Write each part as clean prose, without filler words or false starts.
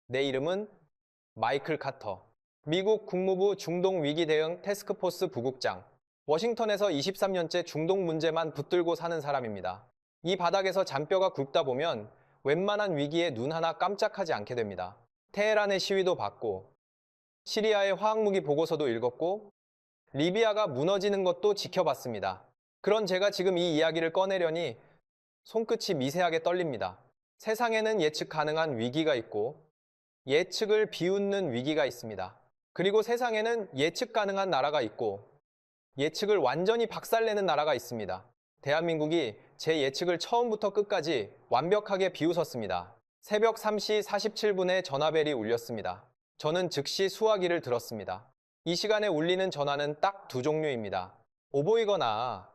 내 이름은 마이클 카터. 미국 국무부 중동 위기 대응 태스크포스 부국장. 워싱턴에서 23년째 중동 문제만 붙들고 사는 사람입니다. 이 바닥에서 잔뼈가 굵다 보면 웬만한 위기에 눈 하나 깜짝하지 않게 됩니다. 테헤란의 시위도 받고, 시리아의 화학무기 보고서도 읽었고, 리비아가 무너지는 것도 지켜봤습니다. 그런 제가 지금 이 이야기를 꺼내려니 손끝이 미세하게 떨립니다. 세상에는 예측 가능한 위기가 있고 예측을 비웃는 위기가 있습니다. 그리고 세상에는 예측 가능한 나라가 있고 예측을 완전히 박살내는 나라가 있습니다. 대한민국이 제 예측을 처음부터 끝까지 완벽하게 비웃었습니다. 새벽 3시 47분에 전화벨이 울렸습니다. 저는 즉시 수화기를 들었습니다. 이 시간에 울리는 전화는 딱 두 종류입니다. 오보이거나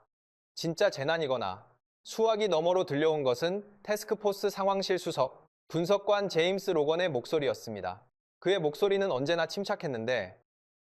진짜 재난이거나 수화기 너머로 들려온 것은 태스크포스 상황실 수석 분석관 제임스 로건의 목소리였습니다. 그의 목소리는 언제나 침착했는데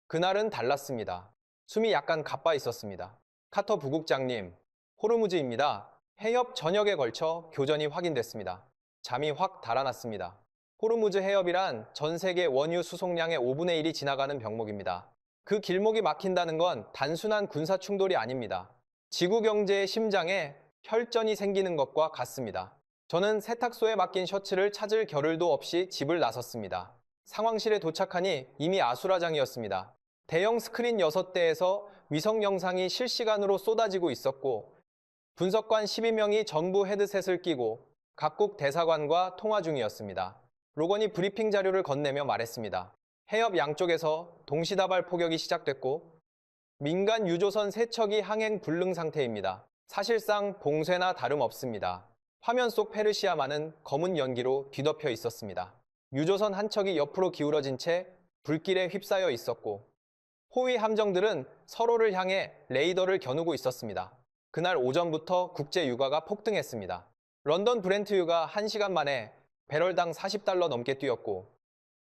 그날은 달랐습니다. 숨이 약간 가빠 있었습니다. 카터 부국장님, 호르무즈입니다. 해협 전역에 걸쳐 교전이 확인됐습니다. 잠이 확 달아났습니다. 호르무즈 해협이란 전 세계 원유 수송량의 5분의 1이 지나가는 병목입니다. 그 길목이 막힌다는 건 단순한 군사 충돌이 아닙니다. 지구 경제의 심장에 혈전이 생기는 것과 같습니다. 저는 세탁소에 맡긴 셔츠를 찾을 겨를도 없이 집을 나섰습니다. 상황실에 도착하니 이미 아수라장이었습니다. 대형 스크린 6대에서 위성 영상이 실시간으로 쏟아지고 있었고 분석관 12명이 전부 헤드셋을 끼고 각국 대사관과 통화 중이었습니다. 로건이 브리핑 자료를 건네며 말했습니다. 해협 양쪽에서 동시다발 포격이 시작됐고 민간 유조선 3척이 항행 불능 상태입니다. 사실상 봉쇄나 다름없습니다. 화면 속 페르시아만은 검은 연기로 뒤덮여 있었습니다. 유조선 한 척이 옆으로 기울어진 채 불길에 휩싸여 있었고 호위 함정들은 서로를 향해 레이더를 겨누고 있었습니다. 그날 오전부터 국제 유가가 폭등했습니다. 런던 브렌트유가 1시간 만에 배럴당 40달러 넘게 뛰었고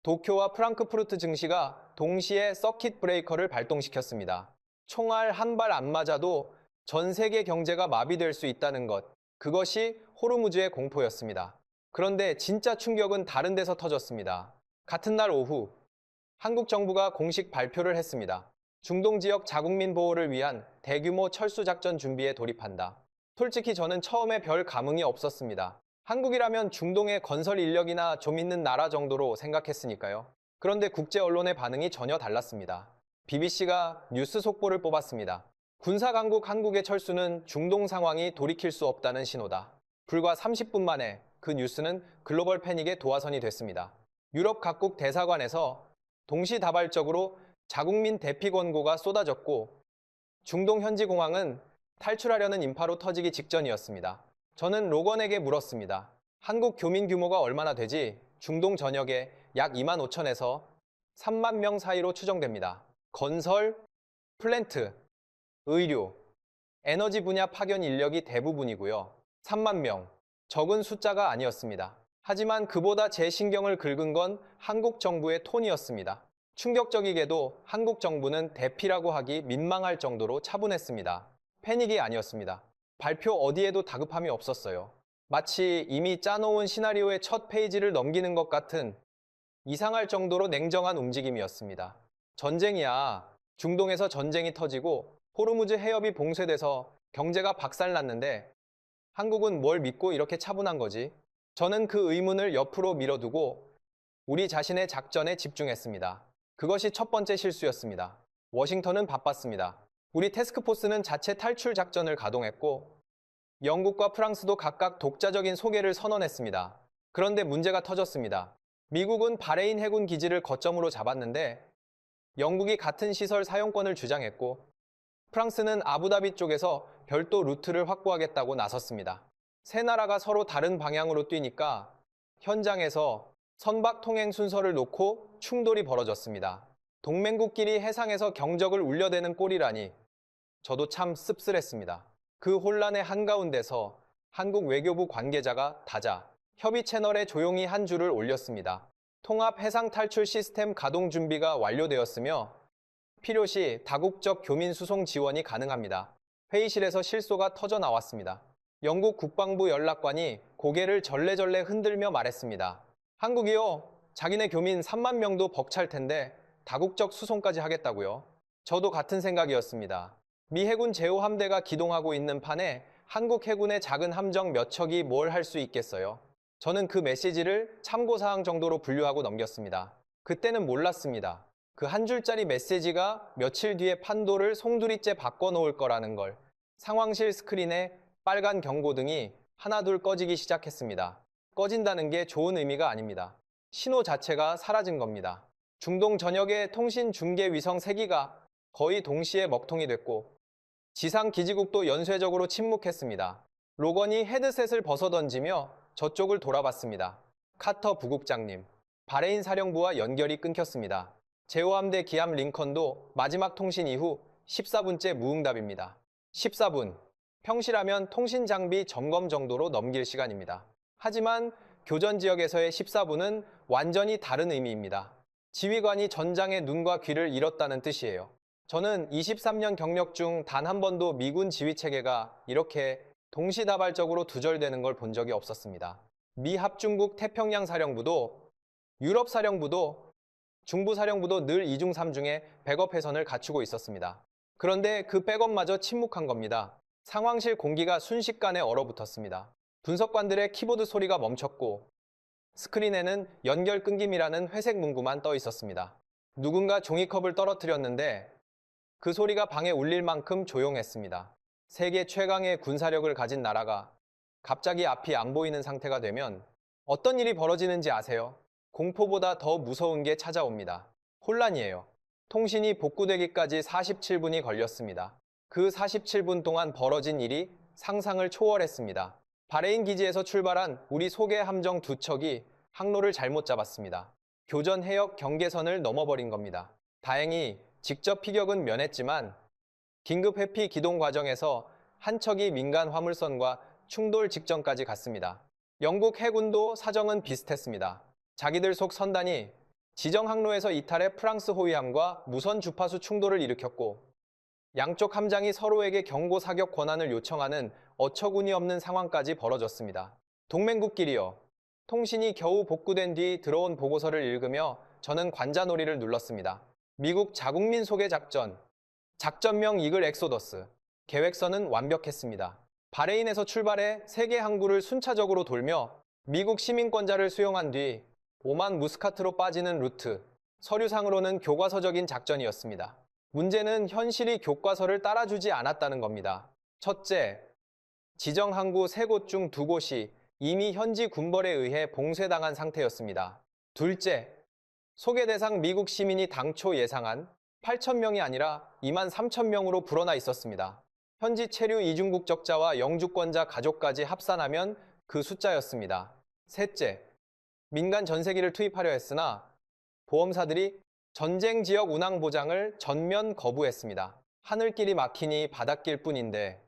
도쿄와 프랑크푸르트 증시가 동시에 서킷 브레이커를 발동시켰습니다. 총알 한 발 안 맞아도 전 세계 경제가 마비될 수 있다는 것, 그것이 호르무즈의 공포였습니다. 그런데 진짜 충격은 다른 데서 터졌습니다. 같은 날 오후, 한국 정부가 공식 발표를 했습니다. 중동 지역 자국민 보호를 위한 대규모 철수 작전 준비에 돌입한다. 솔직히 저는 처음에 별 감흥이 없었습니다. 한국이라면 중동의 건설 인력이나 좀 있는 나라 정도로 생각했으니까요. 그런데 국제 언론의 반응이 전혀 달랐습니다. BBC가 뉴스 속보를 뽑았습니다. 군사 강국 한국의 철수는 중동 상황이 돌이킬 수 없다는 신호다. 불과 30분 만에 그 뉴스는 글로벌 패닉의 도화선이 됐습니다. 유럽 각국 대사관에서 동시다발적으로 자국민 대피 권고가 쏟아졌고 중동 현지 공항은 탈출하려는 인파로 터지기 직전이었습니다. 저는 로건에게 물었습니다. 한국 교민 규모가 얼마나 되지? 중동 전역에 약 2만 5천에서 3만 명 사이로 추정됩니다. 건설, 플랜트, 의료, 에너지 분야 파견 인력이 대부분이고요. 3만 명, 적은 숫자가 아니었습니다. 하지만 그보다 제 신경을 긁은 건 한국 정부의 톤이었습니다. 충격적이게도 한국 정부는 대피라고 하기 민망할 정도로 차분했습니다. 패닉이 아니었습니다. 발표 어디에도 다급함이 없었어요. 마치 이미 짜놓은 시나리오의 첫 페이지를 넘기는 것 같은 이상할 정도로 냉정한 움직임이었습니다. 전쟁이야. 중동에서 전쟁이 터지고 호르무즈 해협이 봉쇄돼서 경제가 박살났는데 한국은 뭘 믿고 이렇게 차분한 거지? 저는 그 의문을 옆으로 밀어두고 우리 자신의 작전에 집중했습니다. 그것이 첫 번째 실수였습니다. 워싱턴은 바빴습니다. 우리 태스크포스는 자체 탈출 작전을 가동했고 영국과 프랑스도 각각 독자적인 소개를 선언했습니다. 그런데 문제가 터졌습니다. 미국은 바레인 해군 기지를 거점으로 잡았는데 영국이 같은 시설 사용권을 주장했고 프랑스는 아부다비 쪽에서 별도 루트를 확보하겠다고 나섰습니다. 세 나라가 서로 다른 방향으로 뛰니까 현장에서 선박 통행 순서를 놓고 충돌이 벌어졌습니다. 동맹국끼리 해상에서 경적을 울려대는 꼴이라니 저도 참 씁쓸했습니다. 그 혼란의 한가운데서 한국 외교부 관계자가 다자 협의 채널에 조용히 한 줄을 올렸습니다. 통합 해상 탈출 시스템 가동 준비가 완료되었으며 필요시 다국적 교민 수송 지원이 가능합니다. 회의실에서 실소가 터져 나왔습니다. 영국 국방부 연락관이 고개를 절레절레 흔들며 말했습니다. 한국이요? 자기네 교민 3만 명도 벅찰 텐데 다국적 수송까지 하겠다고요? 저도 같은 생각이었습니다. 미 해군 제5함대가 기동하고 있는 판에 한국 해군의 작은 함정 몇 척이 뭘 할 수 있겠어요? 저는 그 메시지를 참고사항 정도로 분류하고 넘겼습니다. 그때는 몰랐습니다. 그 한 줄짜리 메시지가 며칠 뒤에 판도를 송두리째 바꿔놓을 거라는 걸. 상황실 스크린에 빨간 경고등이 하나둘 꺼지기 시작했습니다. 꺼진다는 게 좋은 의미가 아닙니다. 신호 자체가 사라진 겁니다. 중동 전역의 통신 중계 위성 3기가 거의 동시에 먹통이 됐고 지상 기지국도 연쇄적으로 침묵했습니다. 로건이 헤드셋을 벗어던지며 저쪽을 돌아봤습니다. 카터 부국장님, 바레인 사령부와 연결이 끊겼습니다. 제5함대 기함 링컨도 마지막 통신 이후 14분째 무응답입니다. 14분, 평시라면 통신 장비 점검 정도로 넘길 시간입니다. 하지만 교전 지역에서의 14분은 완전히 다른 의미입니다. 지휘관이 전장의 눈과 귀를 잃었다는 뜻이에요. 저는 23년 경력 중 단 한 번도 미군 지휘 체계가 이렇게 동시다발적으로 두절되는 걸 본 적이 없었습니다. 미 합중국 태평양 사령부도 유럽 사령부도 중부 사령부도 늘 2중 3중에 백업 회선을 갖추고 있었습니다. 그런데 그 백업마저 침묵한 겁니다. 상황실 공기가 순식간에 얼어붙었습니다. 분석관들의 키보드 소리가 멈췄고 스크린에는 연결 끊김이라는 회색 문구만 떠 있었습니다. 누군가 종이컵을 떨어뜨렸는데 그 소리가 방에 울릴 만큼 조용했습니다. 세계 최강의 군사력을 가진 나라가 갑자기 앞이 안 보이는 상태가 되면 어떤 일이 벌어지는지 아세요? 공포보다 더 무서운 게 찾아옵니다. 혼란이에요. 통신이 복구되기까지 47분이 걸렸습니다. 그 47분 동안 벌어진 일이 상상을 초월했습니다. 바레인 기지에서 출발한 우리 소개 함정 2척이 항로를 잘못 잡았습니다. 교전 해역 경계선을 넘어버린 겁니다. 다행히 직접 피격은 면했지만 긴급 회피 기동 과정에서 한 척이 민간 화물선과 충돌 직전까지 갔습니다. 영국 해군도 사정은 비슷했습니다. 자기들 속 선단이 지정 항로에서 이탈해 프랑스 호위함과 무선 주파수 충돌을 일으켰고 양쪽 함장이 서로에게 경고 사격 권한을 요청하는 어처구니 없는 상황까지 벌어졌습니다. 동맹국끼리요. 통신이 겨우 복구된 뒤 들어온 보고서를 읽으며 저는 관자놀이를 눌렀습니다. 미국 자국민 소개 작전, 작전명 이글 엑소더스, 계획서는 완벽했습니다. 바레인에서 출발해 세계 항구를 순차적으로 돌며 미국 시민권자를 수용한 뒤 오만 무스카트로 빠지는 루트, 서류상으로는 교과서적인 작전이었습니다. 문제는 현실이 교과서를 따라주지 않았다는 겁니다. 첫째, 지정 항구 3곳 중 2곳이 이미 현지 군벌에 의해 봉쇄당한 상태였습니다. 둘째, 소개 대상 미국 시민이 당초 예상한 8,000명이 아니라 23,000명으로 불어나 있었습니다. 현지 체류 이중 국적자와 영주권자 가족까지 합산하면 그 숫자였습니다. 셋째, 민간 전세기를 투입하려 했으나 보험사들이 전쟁 지역 운항 보장을 전면 거부했습니다. 하늘길이 막히니 바닷길 뿐인데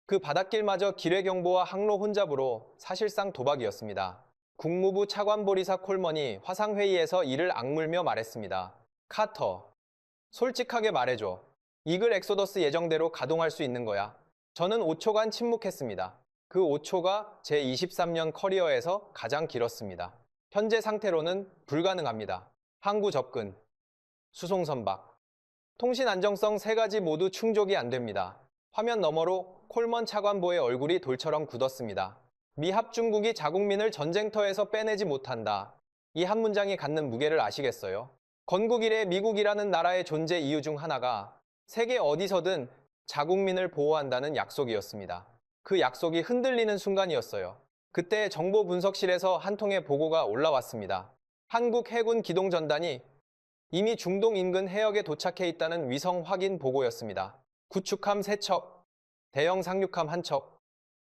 그 바닷길마저 기뢰경보와 항로 혼잡으로 사실상 도박이었습니다. 국무부 차관보리사 콜먼이 화상회의에서 이를 악물며 말했습니다. 카터, 솔직하게 말해줘. 이글 엑소더스 예정대로 가동할 수 있는 거야. 저는 5초간 침묵했습니다. 그 5초가 제 23년 커리어에서 가장 길었습니다. 현재 상태로는 불가능합니다. 항구 접근, 수송 선박, 통신 안정성 3가지 모두 충족이 안 됩니다. 화면 너머로 콜먼 차관보의 얼굴이 돌처럼 굳었습니다. 미 합중국이 자국민을 전쟁터에서 빼내지 못한다. 이 한 문장이 갖는 무게를 아시겠어요? 건국 이래 미국이라는 나라의 존재 이유 중 하나가 세계 어디서든 자국민을 보호한다는 약속이었습니다. 그 약속이 흔들리는 순간이었어요. 그때 정보분석실에서 한 통의 보고가 올라왔습니다. 한국 해군 기동전단이 이미 중동 인근 해역에 도착해 있다는 위성 확인 보고였습니다. 구축함 3척, 대형 상륙함 1척,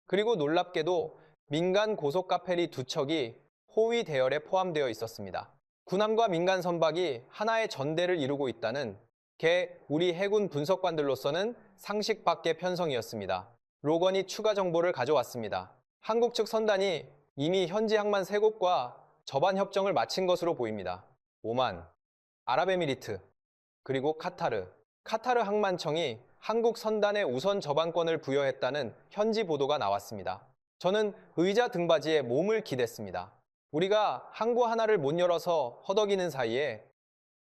그리고 놀랍게도 민간 고속가페리 2척이 호위 대열에 포함되어 있었습니다. 군함과 민간 선박이 하나의 전대를 이루고 있다는 게 우리 해군 분석관들로서는 상식 밖의 편성이었습니다. 로건이 추가 정보를 가져왔습니다. 한국 측 선단이 이미 현지 항만 3곳과 접안 협정을 마친 것으로 보입니다. 오만, 아랍에미리트, 그리고 카타르. 카타르 항만청이 한국 선단에 우선 접안권을 부여했다는 현지 보도가 나왔습니다. 저는 의자 등받이에 몸을 기댔습니다. 우리가 항구 하나를 못 열어서 허덕이는 사이에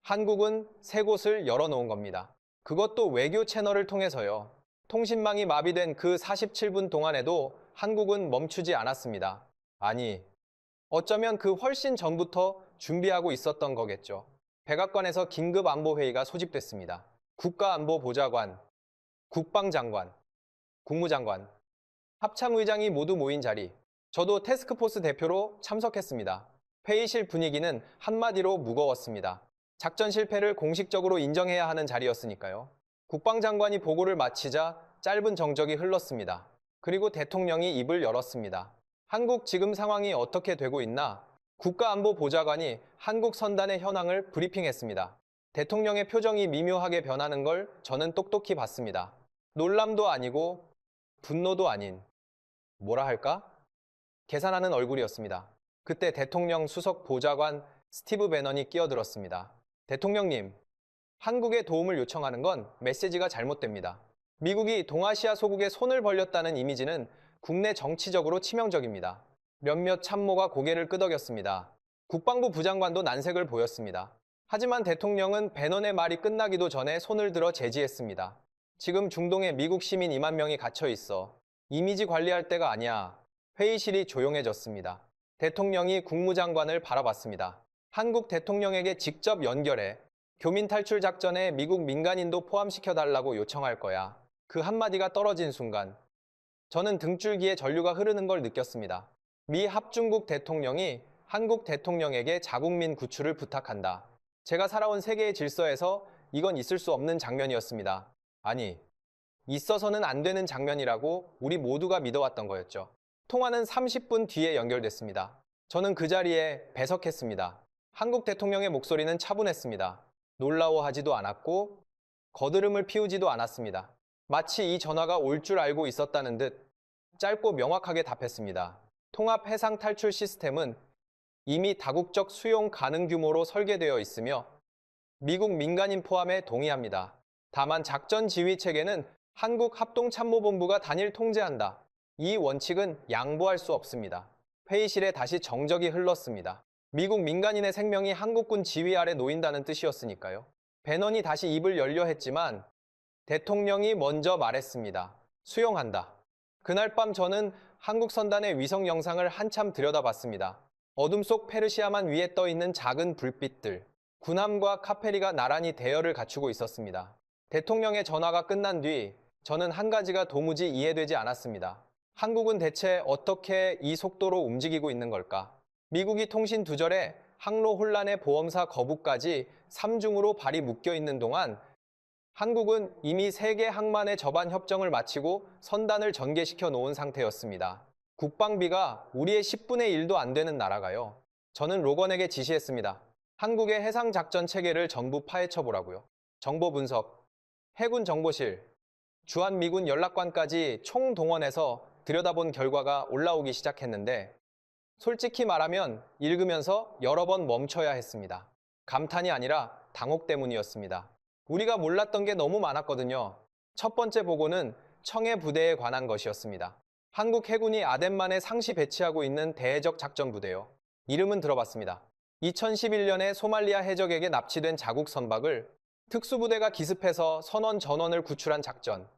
한국은 세 곳을 열어놓은 겁니다. 그것도 외교 채널을 통해서요. 통신망이 마비된 그 47분 동안에도 한국은 멈추지 않았습니다. 아니, 어쩌면 그 훨씬 전부터 준비하고 있었던 거겠죠. 백악관에서 긴급안보회의가 소집됐습니다. 국가안보보좌관, 국방장관, 국무장관, 합참의장이 모두 모인 자리. 저도 태스크포스 대표로 참석했습니다. 회의실 분위기는 한마디로 무거웠습니다. 작전 실패를 공식적으로 인정해야 하는 자리였으니까요. 국방장관이 보고를 마치자 짧은 정적이 흘렀습니다. 그리고 대통령이 입을 열었습니다. 한국 지금 상황이 어떻게 되고 있나? 국가안보보좌관이 한국 선단의 현황을 브리핑했습니다. 대통령의 표정이 미묘하게 변하는 걸 저는 똑똑히 봤습니다. 놀람도 아니고 분노도 아닌, 뭐라 할까? 계산하는 얼굴이었습니다. 그때 대통령 수석 보좌관 스티브 배넌이 끼어들었습니다. 대통령님, 한국에 도움을 요청하는 건 메시지가 잘못됩니다. 미국이 동아시아 소국에 손을 벌렸다는 이미지는 국내 정치적으로 치명적입니다. 몇몇 참모가 고개를 끄덕였습니다. 국방부 부장관도 난색을 보였습니다. 하지만 대통령은 배넌의 말이 끝나기도 전에 손을 들어 제지했습니다. 지금 중동에 미국 시민 2만 명이 갇혀 있어. 이미지 관리할 때가 아니야. 회의실이 조용해졌습니다. 대통령이 국무장관을 바라봤습니다. 한국 대통령에게 직접 연결해 교민 탈출 작전에 미국 민간인도 포함시켜달라고 요청할 거야. 그 한마디가 떨어진 순간 저는 등줄기에 전류가 흐르는 걸 느꼈습니다. 미 합중국 대통령이 한국 대통령에게 자국민 구출을 부탁한다. 제가 살아온 세계의 질서에서 이건 있을 수 없는 장면이었습니다. 아니, 있어서는 안 되는 장면이라고 우리 모두가 믿어왔던 거였죠. 통화는 30분 뒤에 연결됐습니다. 저는 그 자리에 배석했습니다. 한국 대통령의 목소리는 차분했습니다. 놀라워하지도 않았고 거드름을 피우지도 않았습니다. 마치 이 전화가 올 줄 알고 있었다는 듯 짧고 명확하게 답했습니다. 통합 해상 탈출 시스템은 이미 다국적 수용 가능 규모로 설계되어 있으며 미국 민간인 포함에 동의합니다. 다만 작전 지휘 체계는 한국 합동참모본부가 단일 통제한다. 이 원칙은 양보할 수 없습니다. 회의실에 다시 정적이 흘렀습니다. 미국 민간인의 생명이 한국군 지휘 아래 놓인다는 뜻이었으니까요. 배넌이 다시 입을 열려 했지만 대통령이 먼저 말했습니다. 수용한다. 그날 밤 저는 한국 선단의 위성 영상을 한참 들여다봤습니다. 어둠 속 페르시아만 위에 떠 있는 작은 불빛들. 군함과 카페리가 나란히 대열을 갖추고 있었습니다. 대통령의 전화가 끝난 뒤 저는 한 가지가 도무지 이해되지 않았습니다. 한국은 대체 어떻게 이 속도로 움직이고 있는 걸까? 미국이 통신 두절에 항로 혼란의 보험사 거부까지 3중으로 발이 묶여 있는 동안 한국은 이미 세계 항만의 접안 협정을 마치고 선단을 전개시켜 놓은 상태였습니다. 국방비가 우리의 10분의 1도 안 되는 나라가요. 저는 로건에게 지시했습니다. 한국의 해상작전 체계를 전부 파헤쳐보라고요. 정보 분석, 해군 정보실, 주한미군 연락관까지 총동원해서 들여다본 결과가 올라오기 시작했는데 솔직히 말하면 읽으면서 여러 번 멈춰야 했습니다. 감탄이 아니라 당혹 때문이었습니다. 우리가 몰랐던 게 너무 많았거든요. 첫 번째 보고는 청해 부대에 관한 것이었습니다. 한국 해군이 아덴만에 상시 배치하고 있는 대해적 작전부대요. 이름은 들어봤습니다. 2011년에 소말리아 해적에게 납치된 자국 선박을 특수부대가 기습해서 선원 전원을 구출한 작전.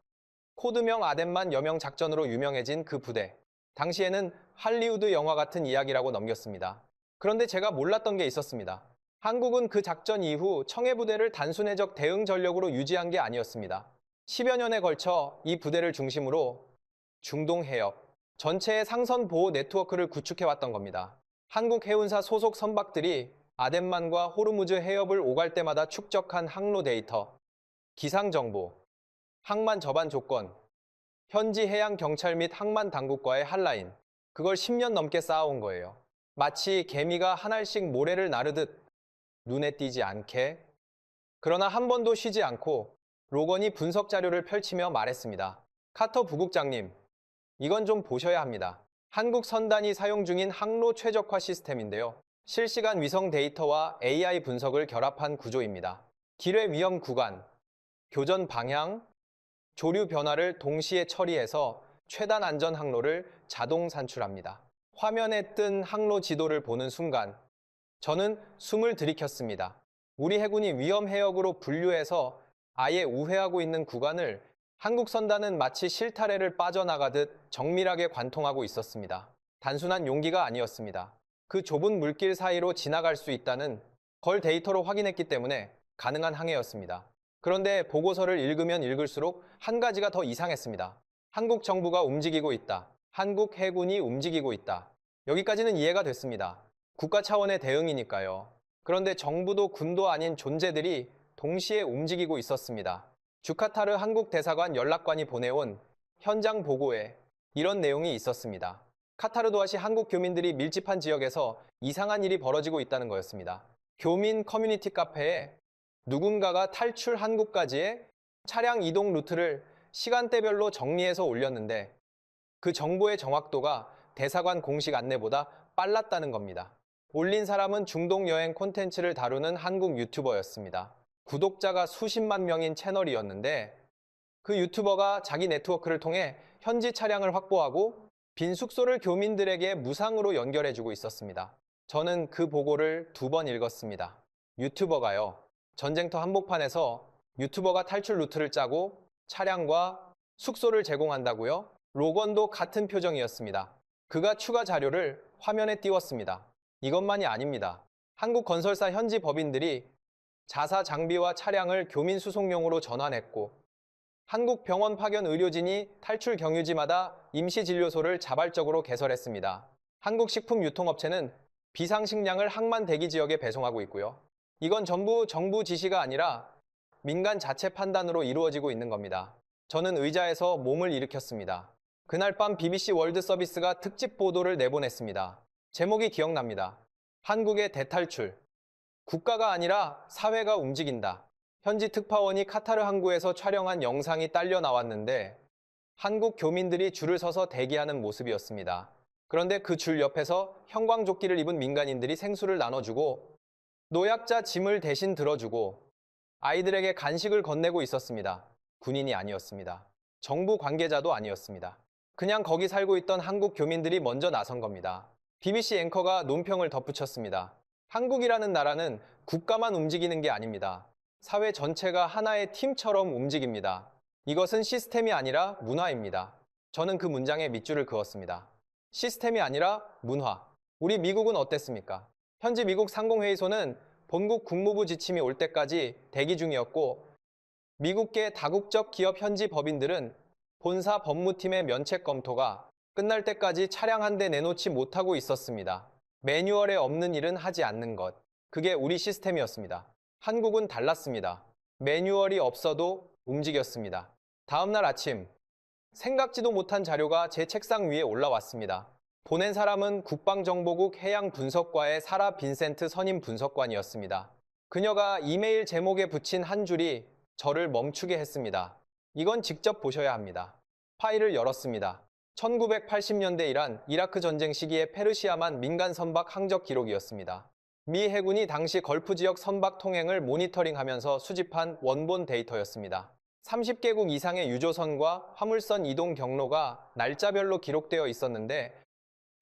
코드명 아덴만 여명 작전으로 유명해진 그 부대. 당시에는 할리우드 영화 같은 이야기라고 넘겼습니다. 그런데 제가 몰랐던 게 있었습니다. 한국은 그 작전 이후 청해부대를 단순해적 대응 전력으로 유지한 게 아니었습니다. 10여 년에 걸쳐 이 부대를 중심으로 중동 해역 전체의 상선 보호 네트워크를 구축해왔던 겁니다. 한국 해운사 소속 선박들이 아덴만과 호르무즈 해협을 오갈 때마다 축적한 항로 데이터, 기상 정보, 항만 접안 조건, 현지 해양 경찰 및 항만 당국과의 핫라인, 그걸 10년 넘게 쌓아온 거예요. 마치 개미가 한 알씩 모래를 나르듯 눈에 띄지 않게. 그러나 한 번도 쉬지 않고 로건이 분석 자료를 펼치며 말했습니다. 카터 부국장님, 이건 좀 보셔야 합니다. 한국 선단이 사용 중인 항로 최적화 시스템인데요. 실시간 위성 데이터와 AI 분석을 결합한 구조입니다. 기뢰 위험 구간, 교전 방향, 조류 변화를 동시에 처리해서 최단 안전 항로를 자동 산출합니다. 화면에 뜬 항로 지도를 보는 순간 저는 숨을 들이켰습니다. 우리 해군이 위험 해역으로 분류해서 아예 우회하고 있는 구간을 한국 선단은 마치 실타래를 빠져나가듯 정밀하게 관통하고 있었습니다. 단순한 용기가 아니었습니다. 그 좁은 물길 사이로 지나갈 수 있다는 걸 데이터로 확인했기 때문에 가능한 항해였습니다. 그런데 보고서를 읽으면 읽을수록 한 가지가 더 이상했습니다. 한국 정부가 움직이고 있다. 한국 해군이 움직이고 있다. 여기까지는 이해가 됐습니다. 국가 차원의 대응이니까요. 그런데 정부도 군도 아닌 존재들이 동시에 움직이고 있었습니다. 주카타르 한국 대사관 연락관이 보내온 현장 보고에 이런 내용이 있었습니다. 카타르 도하시 한국 교민들이 밀집한 지역에서 이상한 일이 벌어지고 있다는 거였습니다. 교민 커뮤니티 카페에 누군가가 탈출 한국까지의 차량 이동 루트를 시간대별로 정리해서 올렸는데 그 정보의 정확도가 대사관 공식 안내보다 빨랐다는 겁니다. 올린 사람은 중동 여행 콘텐츠를 다루는 한국 유튜버였습니다. 구독자가 수십만 명인 채널이었는데 그 유튜버가 자기 네트워크를 통해 현지 차량을 확보하고 빈 숙소를 교민들에게 무상으로 연결해주고 있었습니다. 저는 그 보고를 2번 읽었습니다. 유튜버가요. 전쟁터 한복판에서 유튜버가 탈출 루트를 짜고 차량과 숙소를 제공한다고요? 로건도 같은 표정이었습니다. 그가 추가 자료를 화면에 띄웠습니다. 이것만이 아닙니다. 한국 건설사 현지 법인들이 자사 장비와 차량을 교민 수송용으로 전환했고 한국 병원 파견 의료진이 탈출 경유지마다 임시진료소를 자발적으로 개설했습니다. 한국 식품유통업체는 비상식량을 항만 대기 지역에 배송하고 있고요. 이건 전부 정부 지시가 아니라 민간 자체 판단으로 이루어지고 있는 겁니다. 저는 의자에서 몸을 일으켰습니다. 그날 밤 BBC 월드 서비스가 특집 보도를 내보냈습니다. 제목이 기억납니다. 한국의 대탈출. 국가가 아니라 사회가 움직인다. 현지 특파원이 카타르 항구에서 촬영한 영상이 딸려 나왔는데 한국 교민들이 줄을 서서 대기하는 모습이었습니다. 그런데 그 줄 옆에서 형광조끼를 입은 민간인들이 생수를 나눠주고 노약자 짐을 대신 들어주고 아이들에게 간식을 건네고 있었습니다. 군인이 아니었습니다. 정부 관계자도 아니었습니다. 그냥 거기 살고 있던 한국 교민들이 먼저 나선 겁니다. BBC 앵커가 논평을 덧붙였습니다. 한국이라는 나라는 국가만 움직이는 게 아닙니다. 사회 전체가 하나의 팀처럼 움직입니다. 이것은 시스템이 아니라 문화입니다. 저는 그 문장에 밑줄을 그었습니다. 시스템이 아니라 문화. 우리 미국은 어땠습니까? 현지 미국 상공회의소는 본국 국무부 지침이 올 때까지 대기 중이었고 미국계 다국적 기업 현지 법인들은 본사 법무팀의 면책 검토가 끝날 때까지 차량 한 대 내놓지 못하고 있었습니다. 매뉴얼에 없는 일은 하지 않는 것. 그게 우리 시스템이었습니다. 한국은 달랐습니다. 매뉴얼이 없어도 움직였습니다. 다음날 아침, 생각지도 못한 자료가 제 책상 위에 올라왔습니다. 보낸 사람은 국방정보국 해양분석과의 사라 빈센트 선임 분석관이었습니다. 그녀가 이메일 제목에 붙인 한 줄이 저를 멈추게 했습니다. 이건 직접 보셔야 합니다. 파일을 열었습니다. 1980년대 이란 이라크 전쟁 시기의 페르시아만 민간 선박 항적 기록이었습니다. 미 해군이 당시 걸프 지역 선박 통행을 모니터링하면서 수집한 원본 데이터였습니다. 30개국 이상의 유조선과 화물선 이동 경로가 날짜별로 기록되어 있었는데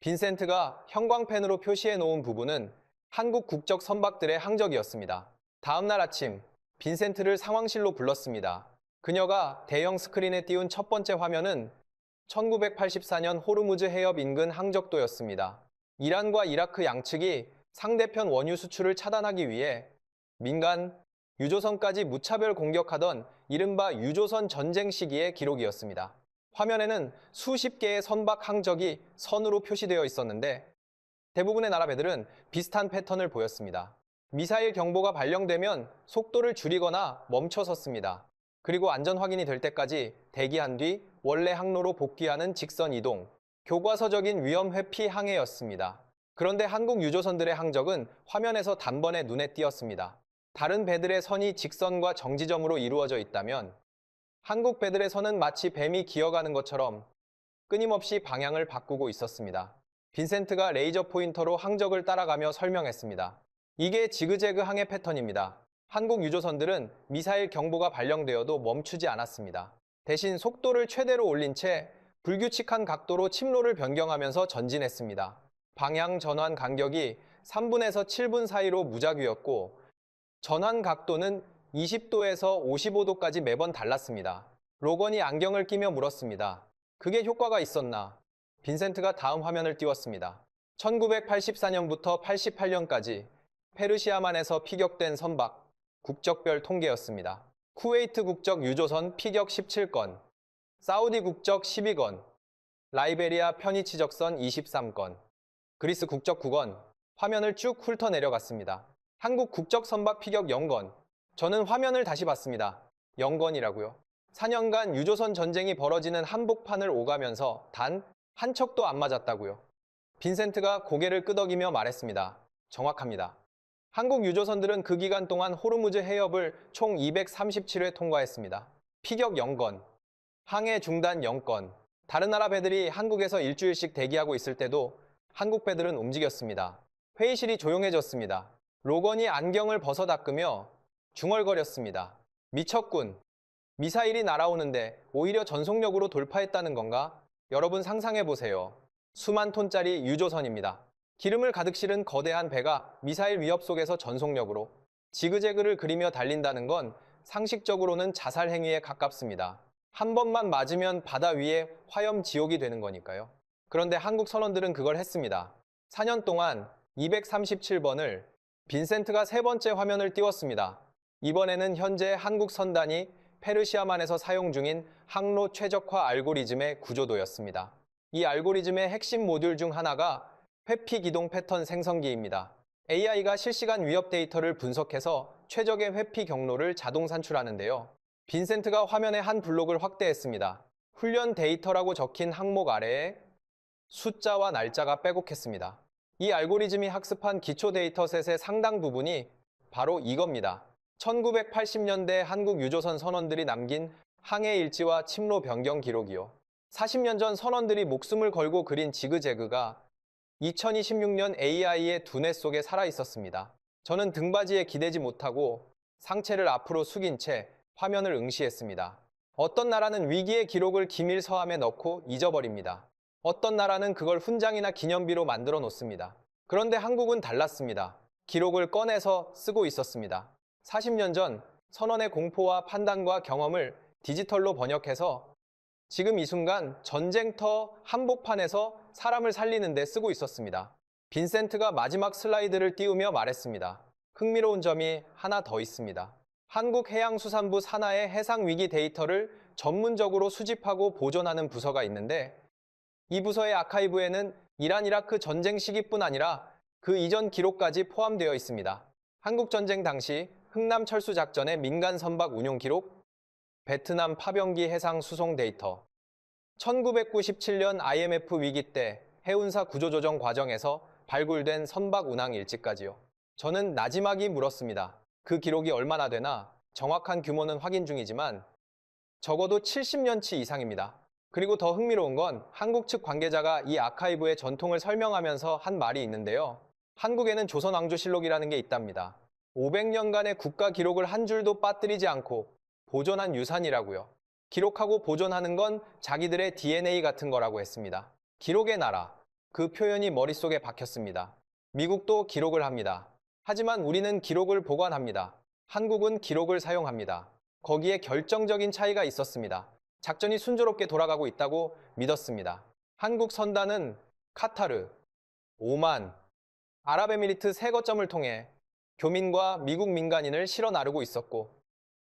빈센트가 형광펜으로 표시해 놓은 부분은 한국 국적 선박들의 항적이었습니다. 다음날 아침, 빈센트를 상황실로 불렀습니다. 그녀가 대형 스크린에 띄운 첫 번째 화면은 1984년 호르무즈 해협 인근 항적도였습니다. 이란과 이라크 양측이 상대편 원유 수출을 차단하기 위해 민간 유조선까지 무차별 공격하던 이른바 유조선 전쟁 시기의 기록이었습니다. 화면에는 수십 개의 선박 항적이 선으로 표시되어 있었는데 대부분의 나라 배들은 비슷한 패턴을 보였습니다. 미사일 경보가 발령되면 속도를 줄이거나 멈춰섰습니다. 그리고 안전 확인이 될 때까지 대기한 뒤 원래 항로로 복귀하는 직선 이동, 교과서적인 위험 회피 항해였습니다. 그런데 한국 유조선들의 항적은 화면에서 단번에 눈에 띄었습니다. 다른 배들의 선이 직선과 정지점으로 이루어져 있다면 한국 배들의 선은 마치 뱀이 기어가는 것처럼 끊임없이 방향을 바꾸고 있었습니다. 빈센트가 레이저 포인터로 항적을 따라가며 설명했습니다. 이게 지그재그 항해 패턴입니다. 한국 유조선들은 미사일 경보가 발령되어도 멈추지 않았습니다. 대신 속도를 최대로 올린 채 불규칙한 각도로 침로를 변경하면서 전진했습니다. 방향 전환 간격이 3분에서 7분 사이로 무작위였고 전환 각도는 20도에서 55도까지 매번 달랐습니다. 로건이 안경을 끼며 물었습니다. 그게 효과가 있었나? 빈센트가 다음 화면을 띄웠습니다. 1984년부터 88년까지 페르시아만에서 피격된 선박, 국적별 통계였습니다. 쿠웨이트 국적 유조선 피격 17건, 사우디 국적 12건, 라이베리아 편의치적선 23건, 그리스 국적 9건, 화면을 쭉 훑어 내려갔습니다. 한국 국적 선박 피격 0건, 저는 화면을 다시 봤습니다. 0건이라고요. 4년간 유조선 전쟁이 벌어지는 한복판을 오가면서 단 한 척도 안 맞았다고요. 빈센트가 고개를 끄덕이며 말했습니다. 정확합니다. 한국 유조선들은 그 기간 동안 호르무즈 해협을 총 237회 통과했습니다. 피격 0건, 항해 중단 0건, 다른 나라 배들이 한국에서 일주일씩 대기하고 있을 때도 한국 배들은 움직였습니다. 회의실이 조용해졌습니다. 로건이 안경을 벗어 닦으며 중얼거렸습니다. 미쳤군. 미사일이 날아오는데 오히려 전속력으로 돌파했다는 건가? 여러분 상상해보세요. 수만 톤짜리 유조선입니다. 기름을 가득 실은 거대한 배가 미사일 위협 속에서 전속력으로 지그재그를 그리며 달린다는 건 상식적으로는 자살 행위에 가깝습니다. 한 번만 맞으면 바다 위에 화염 지옥이 되는 거니까요. 그런데 한국 선원들은 그걸 했습니다. 4년 동안 237번을 빈센트가 세 번째 화면을 띄웠습니다. 이번에는 현재 한국 선단이 페르시아만에서 사용 중인 항로 최적화 알고리즘의 구조도였습니다. 이 알고리즘의 핵심 모듈 중 하나가 회피 기동 패턴 생성기입니다. AI가 실시간 위협 데이터를 분석해서 최적의 회피 경로를 자동 산출하는데요. 빈센트가 화면의 한 블록을 확대했습니다. 훈련 데이터라고 적힌 항목 아래에 숫자와 날짜가 빼곡했습니다. 이 알고리즘이 학습한 기초 데이터셋의 상당 부분이 바로 이겁니다. 1980년대 한국 유조선 선원들이 남긴 항해 일지와 침로 변경 기록이요. 40년 전 선원들이 목숨을 걸고 그린 지그재그가 2026년 AI의 두뇌 속에 살아 있었습니다. 저는 등받이에 기대지 못하고 상체를 앞으로 숙인 채 화면을 응시했습니다. 어떤 나라는 위기의 기록을 기밀 서함에 넣고 잊어버립니다. 어떤 나라는 그걸 훈장이나 기념비로 만들어 놓습니다. 그런데 한국은 달랐습니다. 기록을 꺼내서 쓰고 있었습니다. 40년 전 선원의 공포와 판단과 경험을 디지털로 번역해서 지금 이 순간 전쟁터 한복판에서 사람을 살리는 데 쓰고 있었습니다. 빈센트가 마지막 슬라이드를 띄우며 말했습니다. 흥미로운 점이 하나 더 있습니다. 한국해양수산부 산하의 해상위기 데이터를 전문적으로 수집하고 보존하는 부서가 있는데 이 부서의 아카이브에는 이란 이라크 전쟁 시기뿐 아니라 그 이전 기록까지 포함되어 있습니다. 한국전쟁 당시 흥남 철수작전의 민간 선박 운용 기록, 베트남 파병기 해상 수송 데이터, 1997년 IMF 위기 때 해운사 구조조정 과정에서 발굴된 선박 운항 일지까지요. 저는 나지막이 물었습니다. 그 기록이 얼마나 되나? 정확한 규모는 확인 중이지만 적어도 70년치 이상입니다. 그리고 더 흥미로운 건 한국 측 관계자가 이 아카이브의 전통을 설명하면서 한 말이 있는데요. 한국에는 조선왕조실록이라는 게 있답니다. 500년간의 국가 기록을 한 줄도 빠뜨리지 않고 보존한 유산이라고요. 기록하고 보존하는 건 자기들의 DNA 같은 거라고 했습니다. 기록의 나라, 그 표현이 머릿속에 박혔습니다. 미국도 기록을 합니다. 하지만 우리는 기록을 보관합니다. 한국은 기록을 사용합니다. 거기에 결정적인 차이가 있었습니다. 작전이 순조롭게 돌아가고 있다고 믿었습니다. 한국 선단은 카타르, 오만, 아랍에미리트 세 거점을 통해 교민과 미국 민간인을 실어 나르고 있었고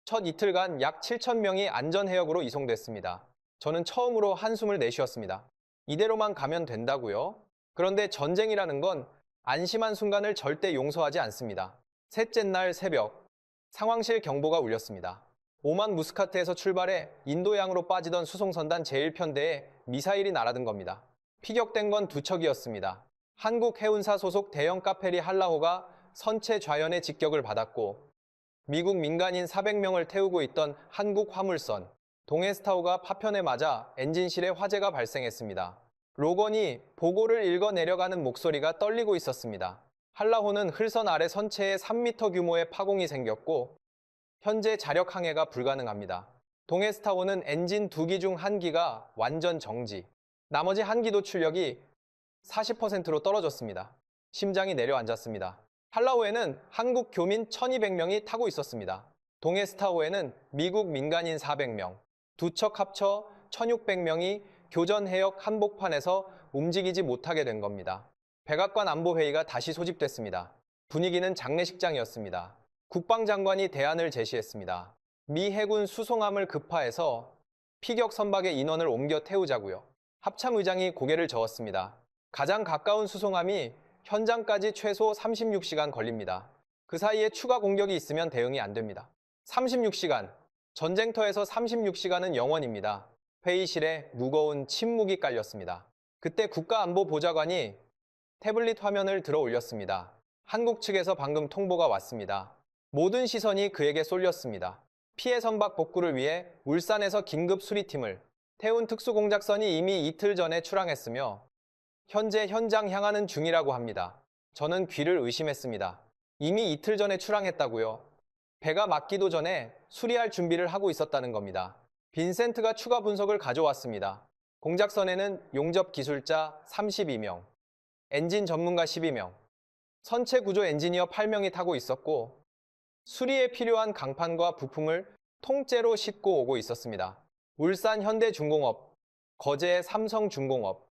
첫 이틀간 약 7,000명이 안전해역으로 이송됐습니다. 저는 처음으로 한숨을 내쉬었습니다. 이대로만 가면 된다고요? 그런데 전쟁이라는 건 안심한 순간을 절대 용서하지 않습니다. 셋째 날 새벽, 상황실 경보가 울렸습니다. 오만 무스카트에서 출발해 인도양으로 빠지던 수송선단 제1편대에 미사일이 날아든 겁니다. 피격된 건 두 척이었습니다. 한국 해운사 소속 대형 카페리 할라호가 선체 좌연의 직격을 받았고 미국 민간인 400명을 태우고 있던 한국 화물선 동해스타호가 파편에 맞아 엔진실에 화재가 발생했습니다. 로건이 보고를 읽어 내려가는 목소리가 떨리고 있었습니다. 할라호는 흘선 아래 선체에 3m 규모의 파공이 생겼고 현재 자력 항해가 불가능합니다. 동해스타1은 엔진 2기 중 1기가 완전 정지. 나머지 1기도 출력이 40%로 떨어졌습니다. 심장이 내려앉았습니다. 팔라우에는 한국 교민 1200명이 타고 있었습니다. 동해스타5에는 미국 민간인 400명, 두 척 합쳐 1600명이 교전 해역 한복판에서 움직이지 못하게 된 겁니다. 백악관 안보회의가 다시 소집됐습니다. 분위기는 장례식장이었습니다. 국방장관이 대안을 제시했습니다. 미 해군 수송함을 급파해서 피격 선박의 인원을 옮겨 태우자고요. 합참의장이 고개를 저었습니다. 가장 가까운 수송함이 현장까지 최소 36시간 걸립니다. 그 사이에 추가 공격이 있으면 대응이 안 됩니다. 36시간. 전쟁터에서 36시간은 영원입니다. 회의실에 무거운 침묵이 깔렸습니다. 그때 국가안보보좌관이 태블릿 화면을 들어 올렸습니다. 한국 측에서 방금 통보가 왔습니다. 모든 시선이 그에게 쏠렸습니다. 피해 선박 복구를 위해 울산에서 긴급 수리팀을 태운 특수공작선이 이미 이틀 전에 출항했으며 현재 현장 향하는 중이라고 합니다. 저는 귀를 의심했습니다. 이미 이틀 전에 출항했다고요. 배가 맞기도 전에 수리할 준비를 하고 있었다는 겁니다. 빈센트가 추가 분석을 가져왔습니다. 공작선에는 용접 기술자 32명, 엔진 전문가 12명, 선체 구조 엔지니어 8명이 타고 있었고 수리에 필요한 강판과 부품을 통째로 싣고 오고 있었습니다. 울산 현대중공업, 거제 삼성중공업,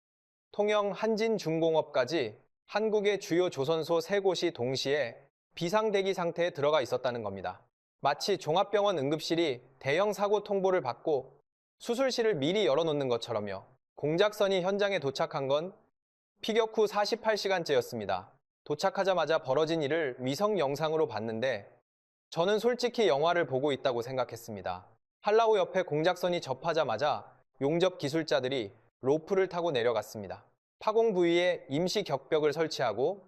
통영 한진중공업까지 한국의 주요 조선소 3곳이 동시에 비상대기 상태에 들어가 있었다는 겁니다. 마치 종합병원 응급실이 대형 사고 통보를 받고 수술실을 미리 열어놓는 것처럼요. 공작선이 현장에 도착한 건 피격 후 48시간째였습니다. 도착하자마자 벌어진 일을 위성 영상으로 봤는데 저는 솔직히 영화를 보고 있다고 생각했습니다. 한라호 옆에 공작선이 접하자마자 용접 기술자들이 로프를 타고 내려갔습니다. 파공 부위에 임시 격벽을 설치하고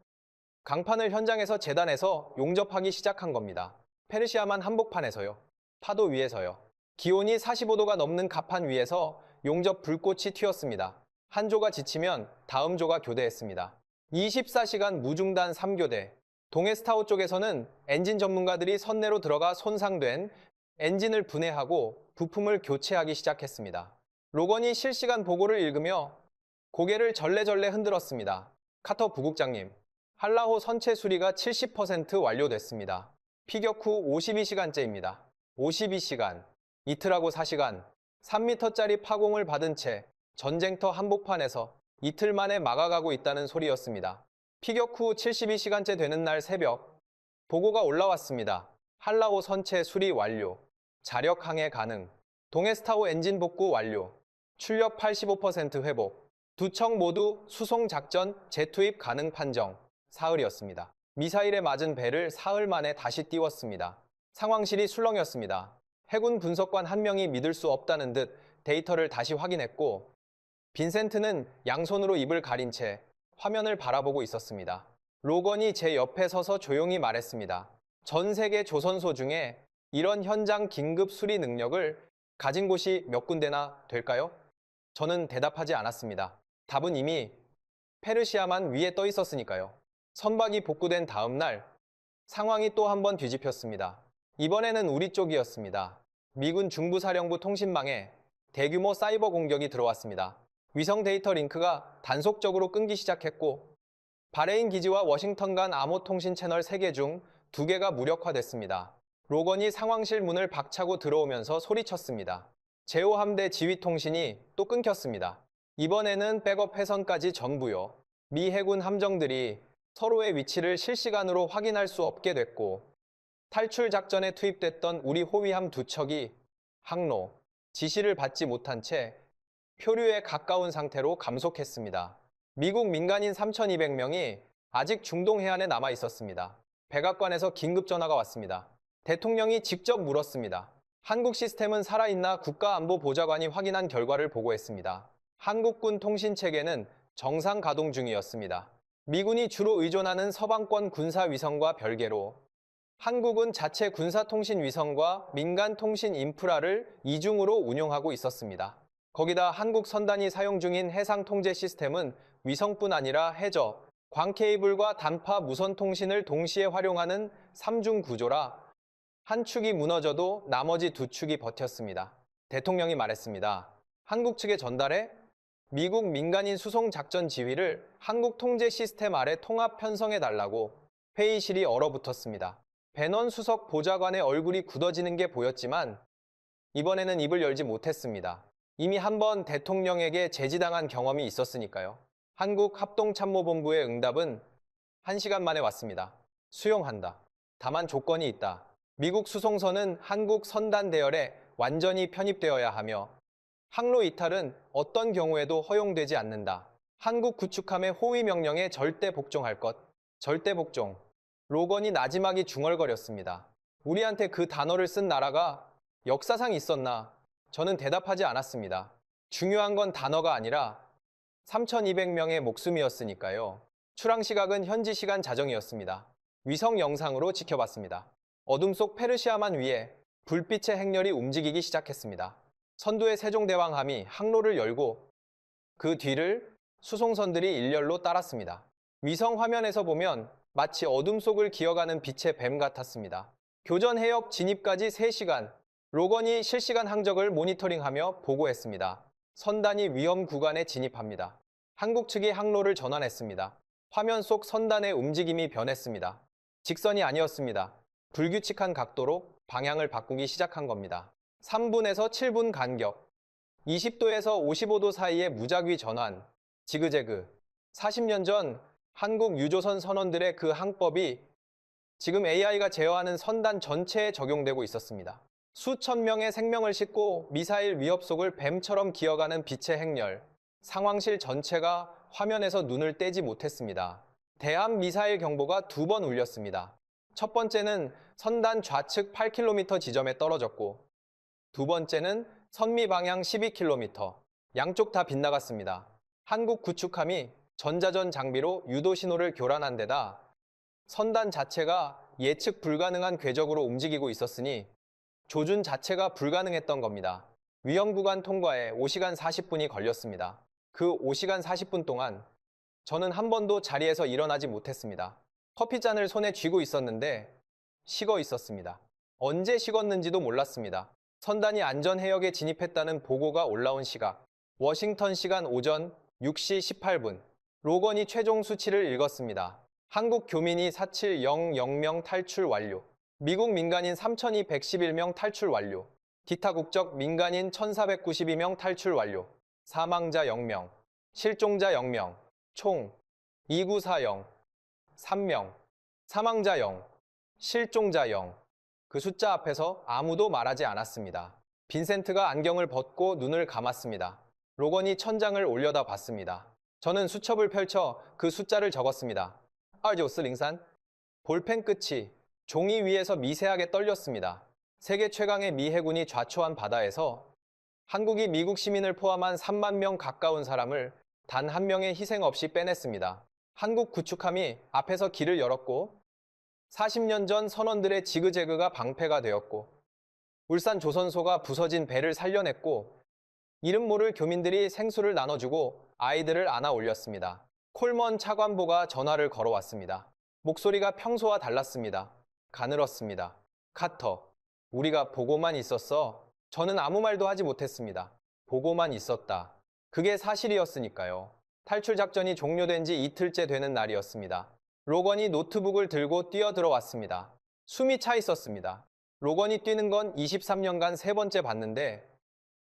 강판을 현장에서 재단해서 용접하기 시작한 겁니다. 페르시아만 한복판에서요. 파도 위에서요. 기온이 45도가 넘는 갑판 위에서 용접 불꽃이 튀었습니다. 한 조가 지치면 다음 조가 교대했습니다. 24시간 무중단 3교대. 동해스타5 쪽에서는 엔진 전문가들이 선내로 들어가 손상된 엔진을 분해하고 부품을 교체하기 시작했습니다. 로건이 실시간 보고를 읽으며 고개를 절레절레 흔들었습니다. 카터 부국장님, 한라호 선체 수리가 70% 완료됐습니다. 피격 후 52시간째입니다. 52시간, 이틀하고 4시간, 3m짜리 파공을 받은 채 전쟁터 한복판에서 이틀 만에 막아가고 있다는 소리였습니다. 피격 후 72시간째 되는 날 새벽, 보고가 올라왔습니다. 한라호 선체 수리 완료, 자력 항해 가능, 동해스타5 엔진 복구 완료, 출력 85% 회복, 두 척 모두 수송 작전 재투입 가능 판정, 사흘이었습니다. 미사일에 맞은 배를 사흘 만에 다시 띄웠습니다. 상황실이 술렁였습니다. 해군 분석관 한 명이 믿을 수 없다는 듯 데이터를 다시 확인했고 빈센트는 양손으로 입을 가린 채 화면을 바라보고 있었습니다. 로건이 제 옆에 서서 조용히 말했습니다. 전 세계 조선소 중에 이런 현장 긴급 수리 능력을 가진 곳이 몇 군데나 될까요? 저는 대답하지 않았습니다. 답은 이미 페르시아만 위에 떠 있었으니까요. 선박이 복구된 다음 날 상황이 또 한 번 뒤집혔습니다. 이번에는 우리 쪽이었습니다. 미군 중부사령부 통신망에 대규모 사이버 공격이 들어왔습니다. 위성 데이터 링크가 단속적으로 끊기 시작했고 바레인 기지와 워싱턴 간 암호 통신 채널 3개 중 2개가 무력화됐습니다. 로건이 상황실 문을 박차고 들어오면서 소리쳤습니다. 제호 함대 지휘 통신이 또 끊겼습니다. 이번에는 백업 회선까지 전부요. 미 해군 함정들이 서로의 위치를 실시간으로 확인할 수 없게 됐고 탈출 작전에 투입됐던 우리 호위함 2척이 항로, 지시를 받지 못한 채 표류에 가까운 상태로 감속했습니다. 미국 민간인 3,200명이 아직 중동 해안에 남아 있었습니다. 백악관에서 긴급 전화가 왔습니다. 대통령이 직접 물었습니다. 한국 시스템은 살아있나 국가안보보좌관이 확인한 결과를 보고했습니다. 한국군 통신체계는 정상 가동 중이었습니다. 미군이 주로 의존하는 서방권 군사위성과 별개로 한국은 자체 군사통신위성과 민간통신 인프라를 이중으로 운용하고 있었습니다. 거기다 한국 선단이 사용 중인 해상통제 시스템은 위성뿐 아니라 해저, 광케이블과 단파 무선 통신을 동시에 활용하는 3중 구조라 한 축이 무너져도 나머지 2축이 버텼습니다. 대통령이 말했습니다. 한국 측에 전달해 미국 민간인 수송 작전 지휘를 한국 통제 시스템 아래 통합 편성해달라고 회의실이 얼어붙었습니다. 배넌 수석 보좌관의 얼굴이 굳어지는 게 보였지만 이번에는 입을 열지 못했습니다. 이미 한 번 대통령에게 제지당한 경험이 있었으니까요. 한국합동참모본부의 응답은 1시간 만에 왔습니다. 수용한다. 다만 조건이 있다. 미국 수송선은 한국 선단 대열에 완전히 편입되어야 하며 항로 이탈은 어떤 경우에도 허용되지 않는다. 한국 구축함의 호위 명령에 절대 복종할 것. 절대 복종. 로건이 나지막이 중얼거렸습니다. 우리한테 그 단어를 쓴 나라가 역사상 있었나? 저는 대답하지 않았습니다. 중요한 건 단어가 아니라 3,200명의 목숨이었으니까요. 출항 시각은 현지 시간 자정이었습니다. 위성 영상으로 지켜봤습니다. 어둠 속 페르시아만 위에 불빛의 행렬이 움직이기 시작했습니다. 선두의 세종대왕함이 항로를 열고 그 뒤를 수송선들이 일렬로 따랐습니다. 위성 화면에서 보면 마치 어둠 속을 기어가는 빛의 뱀 같았습니다. 교전 해역 진입까지 3시간, 로건이 실시간 항적을 모니터링하며 보고했습니다. 선단이 위험 구간에 진입합니다. 한국 측이 항로를 전환했습니다. 화면 속 선단의 움직임이 변했습니다. 직선이 아니었습니다. 불규칙한 각도로 방향을 바꾸기 시작한 겁니다. 3분에서 7분 간격, 20도에서 55도 사이의 무작위 전환, 지그재그. 40년 전 한국 유조선 선원들의 그 항법이 지금 AI가 제어하는 선단 전체에 적용되고 있었습니다. 수천 명의 생명을 싣고 미사일 위협 속을 뱀처럼 기어가는 빛의 행렬. 상황실 전체가 화면에서 눈을 떼지 못했습니다. 대함 미사일 경보가 2번 울렸습니다. 첫 번째는 선단 좌측 8km 지점에 떨어졌고 두 번째는 선미 방향 12km. 양쪽 다 빗나갔습니다. 한국 구축함이 전자전 장비로 유도 신호를 교란한 데다 선단 자체가 예측 불가능한 궤적으로 움직이고 있었으니 조준 자체가 불가능했던 겁니다. 위험 구간 통과에 5시간 40분이 걸렸습니다. 그 5시간 40분 동안 저는 한 번도 자리에서 일어나지 못했습니다. 커피잔을 손에 쥐고 있었는데 식어 있었습니다. 언제 식었는지도 몰랐습니다. 선단이 안전해역에 진입했다는 보고가 올라온 시각. 워싱턴 시간 오전 6시 18분. 로건이 최종 수치를 읽었습니다. 한국 교민이 4,700명 탈출 완료. 미국 민간인 3,211명 탈출 완료. 기타 국적 민간인 1,492명 탈출 완료. 사망자 0명. 실종자 0명. 총 2940. 3명. 사망자 0. 실종자 0. 그 숫자 앞에서 아무도 말하지 않았습니다. 빈센트가 안경을 벗고 눈을 감았습니다. 로건이 천장을 올려다 봤습니다. 저는 수첩을 펼쳐 그 숫자를 적었습니다. R9403. 볼펜 끝이 종이 위에서 미세하게 떨렸습니다. 세계 최강의 미 해군이 좌초한 바다에서 한국이 미국 시민을 포함한 3만 명 가까운 사람을 단 한 명의 희생 없이 빼냈습니다. 한국 구축함이 앞에서 길을 열었고 40년 전 선원들의 지그재그가 방패가 되었고 울산 조선소가 부서진 배를 살려냈고 이름 모를 교민들이 생수를 나눠주고 아이들을 안아 올렸습니다. 콜먼 차관보가 전화를 걸어왔습니다. 목소리가 평소와 달랐습니다. 가늘었습니다. 카터, 우리가 보고만 있었어. 저는 아무 말도 하지 못했습니다. 보고만 있었다. 그게 사실이었으니까요. 탈출 작전이 종료된 지 이틀째 되는 날이었습니다. 로건이 노트북을 들고 뛰어들어왔습니다. 숨이 차 있었습니다. 로건이 뛰는 건 23년간 3번째 봤는데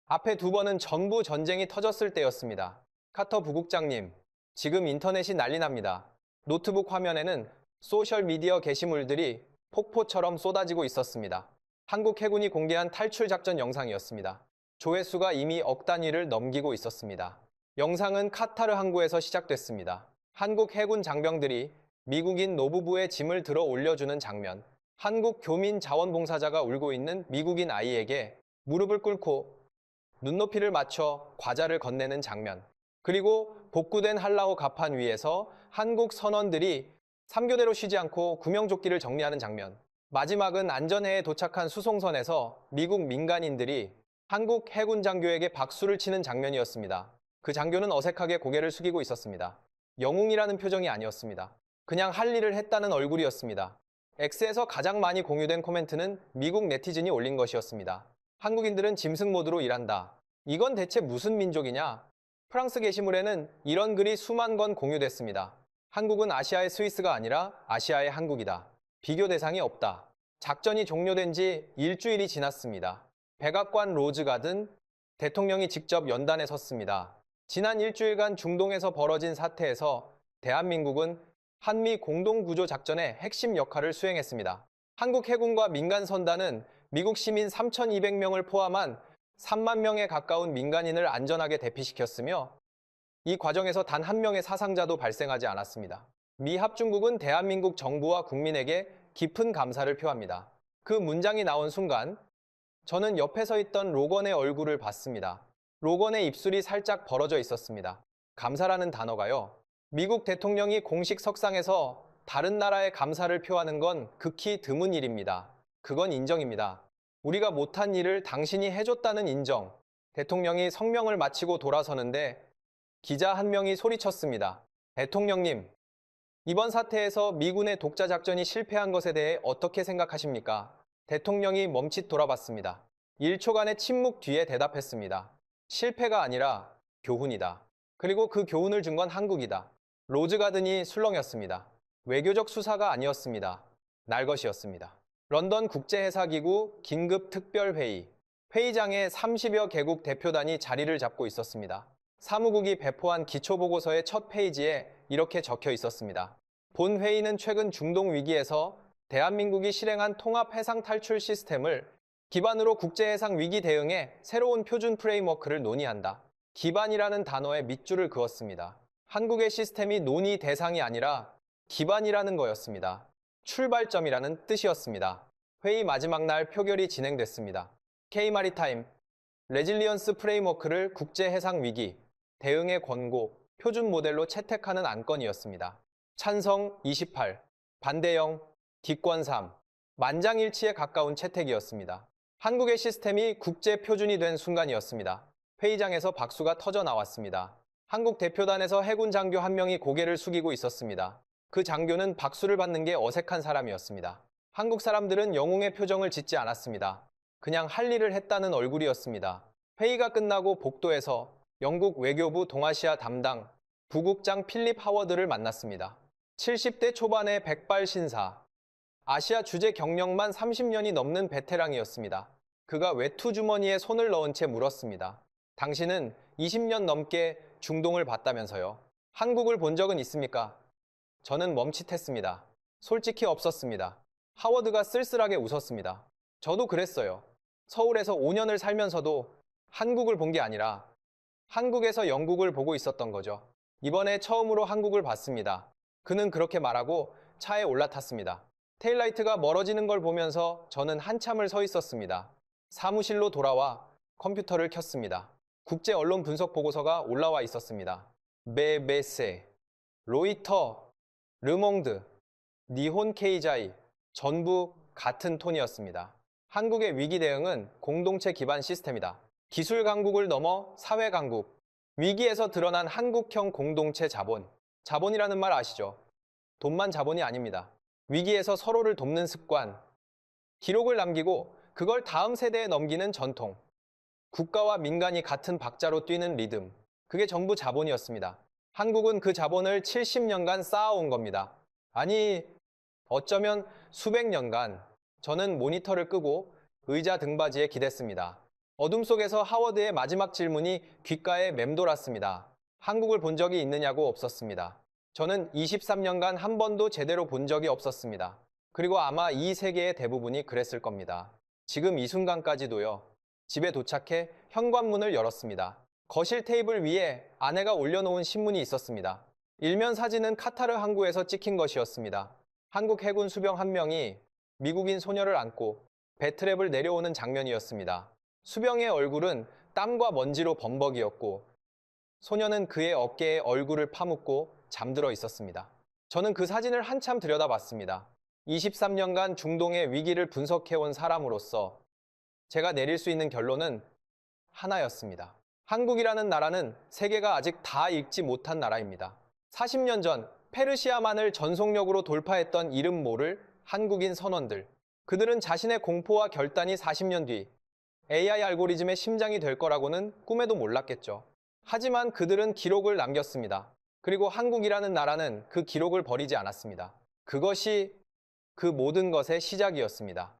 앞에 2번은 전부 전쟁이 터졌을 때였습니다. 카터 부국장님, 지금 인터넷이 난리 납니다. 노트북 화면에는 소셜미디어 게시물들이 폭포처럼 쏟아지고 있었습니다. 한국 해군이 공개한 탈출 작전 영상이었습니다. 조회수가 이미 억 단위를 넘기고 있었습니다. 영상은 카타르 항구에서 시작됐습니다. 한국 해군 장병들이 미국인 노부부의 짐을 들어 올려주는 장면. 한국 교민 자원봉사자가 울고 있는 미국인 아이에게 무릎을 꿇고 눈높이를 맞춰 과자를 건네는 장면. 그리고 복구된 한라호 갑판 위에서 한국 선원들이 3교대로 쉬지 않고 구명조끼를 정리하는 장면. 마지막은 안전해에 도착한 수송선에서 미국 민간인들이 한국 해군 장교에게 박수를 치는 장면이었습니다. 그 장교는 어색하게 고개를 숙이고 있었습니다. 영웅이라는 표정이 아니었습니다. 그냥 할 일을 했다는 얼굴이었습니다. X에서 가장 많이 공유된 코멘트는 미국 네티즌이 올린 것이었습니다. 한국인들은 짐승 모드로 일한다. 이건 대체 무슨 민족이냐? 프랑스 게시물에는 이런 글이 수만 건 공유됐습니다. 한국은 아시아의 스위스가 아니라 아시아의 한국이다. 비교 대상이 없다. 작전이 종료된 지 일주일이 지났습니다. 백악관 로즈가든 대통령이 직접 연단에 섰습니다. 지난 일주일간 중동에서 벌어진 사태에서 대한민국은 한미 공동구조 작전의 핵심 역할을 수행했습니다. 한국 해군과 민간 선단은 미국 시민 3,200명을 포함한 3만 명에 가까운 민간인을 안전하게 대피시켰으며 이 과정에서 단 한 명의 사상자도 발생하지 않았습니다. 미 합중국은 대한민국 정부와 국민에게 깊은 감사를 표합니다. 그 문장이 나온 순간 저는 옆에 서 있던 로건의 얼굴을 봤습니다. 로건의 입술이 살짝 벌어져 있었습니다. 감사라는 단어가요. 미국 대통령이 공식 석상에서 다른 나라에 감사를 표하는 건 극히 드문 일입니다. 그건 인정입니다. 우리가 못한 일을 당신이 해줬다는 인정. 대통령이 성명을 마치고 돌아서는데 기자 한 명이 소리쳤습니다. 대통령님, 이번 사태에서 미군의 독자 작전이 실패한 것에 대해 어떻게 생각하십니까? 대통령이 멈칫 돌아봤습니다. 1초간의 침묵 뒤에 대답했습니다. 실패가 아니라 교훈이다. 그리고 그 교훈을 준 건 한국이다. 로즈가든이 술렁였습니다. 외교적 수사가 아니었습니다. 날 것이었습니다. 런던 국제해사기구 긴급특별회의. 회의장에 30여 개국 대표단이 자리를 잡고 있었습니다. 사무국이 배포한 기초보고서의 첫 페이지에 이렇게 적혀 있었습니다. 본 회의는 최근 중동 위기에서 대한민국이 실행한 통합해상 탈출 시스템을 기반으로 국제해상 위기 대응에 새로운 표준 프레임워크를 논의한다. 기반이라는 단어에 밑줄을 그었습니다. 한국의 시스템이 논의 대상이 아니라 기반이라는 거였습니다. 출발점이라는 뜻이었습니다. 회의 마지막 날 표결이 진행됐습니다. K-마리타임, 레질리언스 프레임워크를 국제해상 위기, 대응의 권고, 표준 모델로 채택하는 안건이었습니다. 찬성 28, 반대 0, 기권 3, 만장일치에 가까운 채택이었습니다. 한국의 시스템이 국제 표준이 된 순간이었습니다. 회의장에서 박수가 터져 나왔습니다. 한국 대표단에서 해군 장교 한 명이 고개를 숙이고 있었습니다. 그 장교는 박수를 받는 게 어색한 사람이었습니다. 한국 사람들은 영웅의 표정을 짓지 않았습니다. 그냥 할 일을 했다는 얼굴이었습니다. 회의가 끝나고 복도에서 영국 외교부 동아시아 담당 부국장 필립 하워드를 만났습니다. 70대 초반의 백발 신사, 아시아 주재 경력만 30년이 넘는 베테랑이었습니다. 그가 외투 주머니에 손을 넣은 채 물었습니다. 당신은 20년 넘게 중동을 봤다면서요. 한국을 본 적은 있습니까? 저는 멈칫했습니다. 솔직히 없었습니다. 하워드가 쓸쓸하게 웃었습니다. 저도 그랬어요. 서울에서 5년을 살면서도 한국을 본 게 아니라 한국에서 영국을 보고 있었던 거죠. 이번에 처음으로 한국을 봤습니다. 그는 그렇게 말하고 차에 올라탔습니다. 테일라이트가 멀어지는 걸 보면서 저는 한참을 서 있었습니다. 사무실로 돌아와 컴퓨터를 켰습니다. 국제 언론 분석 보고서가 올라와 있었습니다. BBC, 로이터, 르몽드, 니혼 케이자이, 전부 같은 톤이었습니다. 한국의 위기 대응은 공동체 기반 시스템이다. 기술 강국을 넘어 사회 강국, 위기에서 드러난 한국형 공동체 자본. 자본이라는 말 아시죠? 돈만 자본이 아닙니다. 위기에서 서로를 돕는 습관, 기록을 남기고 그걸 다음 세대에 넘기는 전통, 국가와 민간이 같은 박자로 뛰는 리듬, 그게 전부 자본이었습니다. 한국은 그 자본을 70년간 쌓아온 겁니다. 아니, 어쩌면 수백 년간. 저는 모니터를 끄고 의자 등받이에 기댔습니다. 어둠 속에서 하워드의 마지막 질문이 귓가에 맴돌았습니다. 한국을 본 적이 있느냐고. 없었습니다. 저는 23년간 한 번도 제대로 본 적이 없었습니다. 그리고 아마 이 세계의 대부분이 그랬을 겁니다. 지금 이 순간까지도요. 집에 도착해 현관문을 열었습니다. 거실 테이블 위에 아내가 올려놓은 신문이 있었습니다. 일면 사진은 카타르 항구에서 찍힌 것이었습니다. 한국 해군 수병 한 명이 미국인 소녀를 안고 배트랩을 내려오는 장면이었습니다. 수병의 얼굴은 땀과 먼지로 범벅이었고 소녀는 그의 어깨에 얼굴을 파묻고 잠들어 있었습니다. 저는 그 사진을 한참 들여다봤습니다. 23년간 중동의 위기를 분석해온 사람으로서 제가 내릴 수 있는 결론은 하나였습니다. 한국이라는 나라는 세계가 아직 다 읽지 못한 나라입니다. 40년 전 페르시아만을 전속력으로 돌파했던 이름 모를 한국인 선원들. 그들은 자신의 공포와 결단이 40년 뒤 AI 알고리즘의 심장이 될 거라고는 꿈에도 몰랐겠죠. 하지만 그들은 기록을 남겼습니다. 그리고 한국이라는 나라는 그 기록을 버리지 않았습니다. 그것이 그 모든 것의 시작이었습니다.